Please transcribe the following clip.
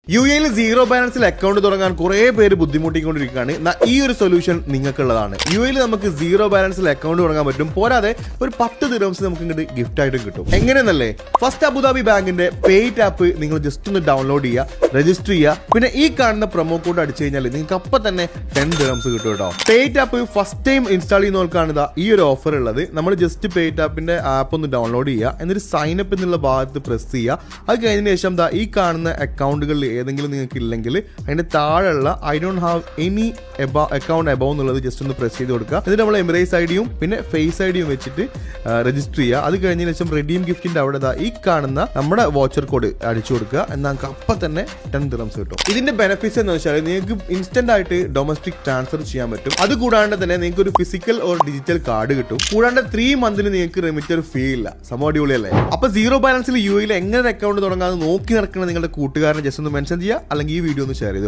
UAE zero ബാലൻസിൽ account തുടങ്ങാൻ കുറെ പേര് ബുദ്ധിമുട്ടിക്കൊണ്ടിരിക്കുകയാണ്. ഈ ഒരു സൊല്യൂഷൻ നിങ്ങൾക്കുള്ളതാണ്. UAE നമുക്ക് സീറോ ബാലൻസിൽ അക്കൗണ്ട് തുടങ്ങാൻ പറ്റും. പോരാതെ ഒരു 10 ദിർഹംസ് നമുക്ക് ഇങ്ങോട്ട് ഗിഫ്റ്റ് ആയിട്ടും കിട്ടും. എങ്ങനെയെന്നല്ലേ, ഫസ്റ്റ് അബുദാബി ബാങ്കിന്റെ പേയ്റ്റ് ആപ്പ് നിങ്ങൾ ജസ്റ്റ് ഒന്ന് ഡൗൺലോഡ് ചെയ്യുക, രജിസ്റ്റർ ചെയ്യുക. പിന്നെ ഈ കാണുന്ന പ്രൊമോ കോഡ് അടിച്ചു കഴിഞ്ഞാൽ നിങ്ങൾക്ക് അപ്പം തന്നെ 10 ദിർഹംസ് കിട്ടും കേട്ടോ. Paytm app first time install ചെയ്യുന്നവർക്കാണ് ഈ ഒരു ഓഫർ ഉള്ളത്. നമ്മൾ ജസ്റ്റ് പേയ്റ്റ് ആപ്പിന്റെ ആപ്പ് ഒന്ന് ഡൗൺലോഡ് ചെയ്യുക, എന്നിട്ട് സൈൻ അപ്പ് എന്നുള്ള ഭാഗത്ത് പ്രസ് ചെയ്യുക. അത് കഴിഞ്ഞതിന് ശേഷം ഈ കാണുന്ന അക്കൗണ്ടുകളിൽ ഏതെങ്കിലും നിങ്ങൾക്ക് ഇല്ലെങ്കിൽ അതിന്റെ താഴെയുള്ള I don't have any account above എന്നുള്ളത് ജസ്റ്റ് ഒന്ന് പ്രസ് ചെയ്ത് കൊടുക്കുക. എന്നിട്ട് നമ്മൾ എമിറേറ്റ്സ് ഐഡിയും പിന്നെ ഫേസ് ഐഡിയും വെച്ചിട്ട് രജിസ്റ്റർ ചെയ്യുക. അത് കഴിഞ്ഞതിന് ശേഷം റെഡീം ഗിഫ്റ്റിന്റെ അവിടെ ഈ കാണുന്ന നമ്മുടെ വാച്ചർ കോഡ് അടിച്ചു കൊടുക്കുക. എന്നാൽ നമുക്ക് അപ്പം തന്നെ 10 ദിർഹംസ് കിട്ടും. ഇതിന്റെ ബെനിഫിറ്റ്സ് എന്ന് വെച്ചാൽ നിങ്ങൾക്ക് ഇൻസ്റ്റന്റ് ആയിട്ട് ഡൊമസ്റ്റിക് ട്രാൻസ്ഫർ ചെയ്യാൻ പറ്റും. അത് കൂടാണ്ട് തന്നെ നിങ്ങൾക്ക് ഒരു ഫിസിക്കൽ ഓർ ഡിജിറ്റൽ കാർഡ് കിട്ടും. കൂടാണ്ട് 3 മന്തിന് നിങ്ങൾക്ക് റെമിറ്റർ ഫീ ഇല്ല. സംഭവം അടിപൊളിയല്ലേ? അപ്പൊ സീറോ ബാലൻസിൽ UAE എങ്ങനെ അക്കൗണ്ട് തുടങ്ങാൻ നോക്കി നടക്കുന്ന നിങ്ങളുടെ കൂട്ടുകാരനെ ജസ്റ്റ് ഒന്ന് മെൻഷൻ ചെയ്യുക, അല്ലെങ്കിൽ ഈ വീഡിയോ ഒന്ന് ഷെയർ ചെയ്ത്